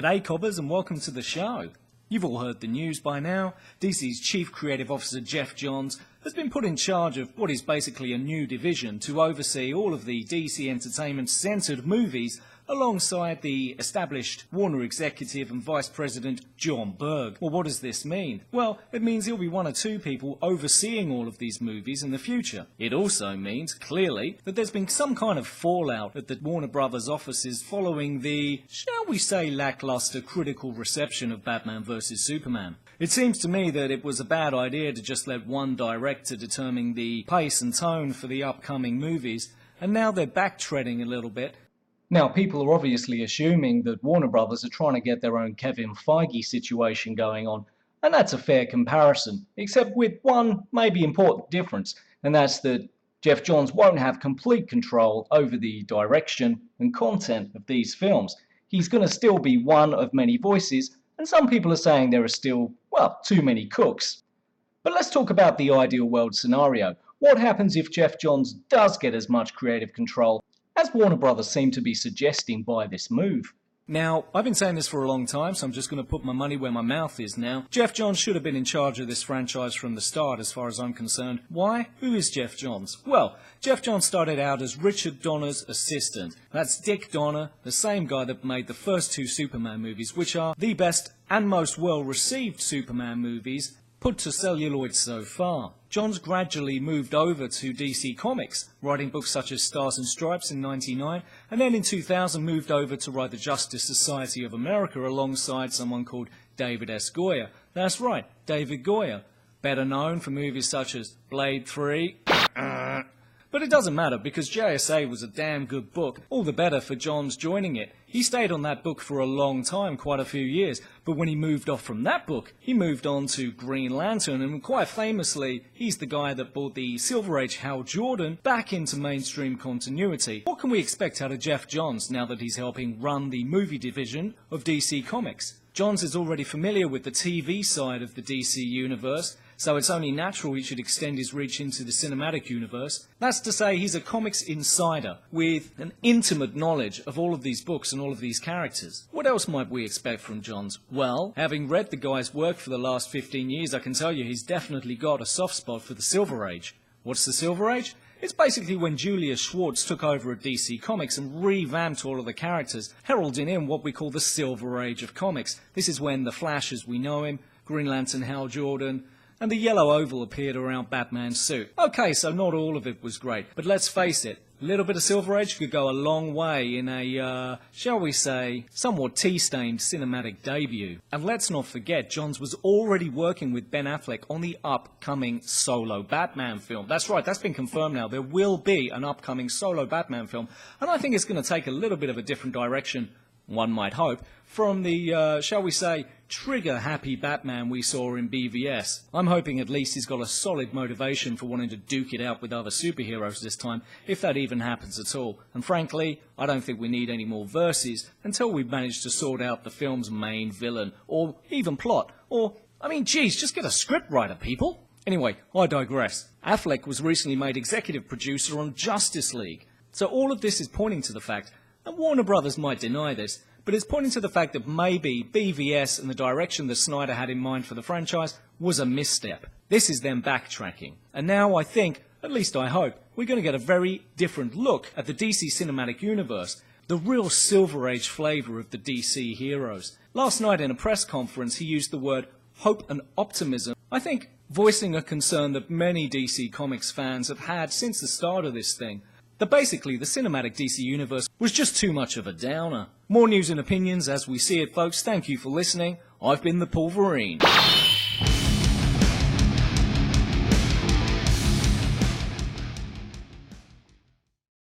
G'day cobbers and welcome to the show. You've all heard the news by now. DC's Chief Creative Officer Geoff Johns has been put in charge of what is basically a new division to oversee all of the DC Entertainment-centred movies alongside the established Warner executive and Vice President Jon Berg. Well, what does this mean? Well, it means he'll be one or two people overseeing all of these movies in the future. It also means, clearly, that there's been some kind of fallout at the Warner Brothers offices following the, shall we say, lackluster critical reception of Batman vs Superman. It seems to me that it was a bad idea to just let one director determine the pace and tone for the upcoming movies, and now they're backtracking a little bit. Now, people are obviously assuming that Warner Brothers are trying to get their own Kevin Feige situation going on, and that's a fair comparison, except with one maybe important difference, and that's that Geoff Johns won't have complete control over the direction and content of these films. He's going to still be one of many voices, and some people are saying there are still, well, too many cooks. But let's talk about the ideal world scenario. What happens if Geoff Johns does get as much creative control as Warner Brothers seem to be suggesting by this move? Now, I've been saying this for a long time, so I'm just going to put my money where my mouth is now. Geoff Johns should have been in charge of this franchise from the start, as far as I'm concerned. Why? Who is Geoff Johns? Well, Geoff Johns started out as Richard Donner's assistant. That's Dick Donner, the same guy that made the first two Superman movies, which are the best and most well-received Superman movies put to celluloid so far. Johns gradually moved over to DC Comics, writing books such as Stars and Stripes in '99, and then in 2000 moved over to write the Justice Society of America alongside someone called David S. Goyer. That's right, David Goyer, better known for movies such as Blade 3. But it doesn't matter, because JSA was a damn good book, all the better for Johns joining it. He stayed on that book for a long time, quite a few years, but when he moved off from that book, he moved on to Green Lantern, and quite famously, he's the guy that brought the Silver Age Hal Jordan back into mainstream continuity. What can we expect out of Geoff Johns now that he's helping run the movie division of DC Comics? Johns is already familiar with the TV side of the DC universe, so it's only natural he should extend his reach into the cinematic universe. That's to say, he's a comics insider with an intimate knowledge of all of these books and all of these characters. What else might we expect from Johns? Well, having read the guy's work for the last 15 years, I can tell you he's definitely got a soft spot for the Silver Age. What's the Silver Age? It's basically when Julius Schwartz took over at DC Comics and revamped all of the characters, heralding in what we call the Silver Age of comics. This is when the Flash as we know him, Green Lantern Hal Jordan, and the yellow oval appeared around Batman's suit. Okay, so not all of it was great, but let's face it, a little bit of Silver Age could go a long way in a, shall we say, somewhat tea-stained cinematic debut. And let's not forget, Johns was already working with Ben Affleck on the upcoming solo Batman film. That's right, that's been confirmed now. There will be an upcoming solo Batman film, and I think it's going to take a little bit of a different direction, one might hope, from the, shall we say, trigger-happy Batman we saw in BVS. I'm hoping at least he's got a solid motivation for wanting to duke it out with other superheroes this time, if that even happens at all. And frankly, I don't think we need any more verses until we've managed to sort out the film's main villain, or even plot, or, I mean, geez, just get a scriptwriter, people. Anyway, I digress. Affleck was recently made executive producer on Justice League. So all of this is pointing to the fact, and Warner Brothers might deny this, but it's pointing to the fact that maybe BVS and the direction that Snyder had in mind for the franchise was a misstep. This is them backtracking. And now I think, at least I hope, we're going to get a very different look at the DC cinematic universe, the real Silver Age flavour of the DC heroes. Last night in a press conference he used the word hope and optimism, I think voicing a concern that many DC Comics fans have had since the start of this thing, that basically the cinematic DC universe was just too much of a downer. More news and opinions as we see it, folks. Thank you for listening. I've been the Wolverine.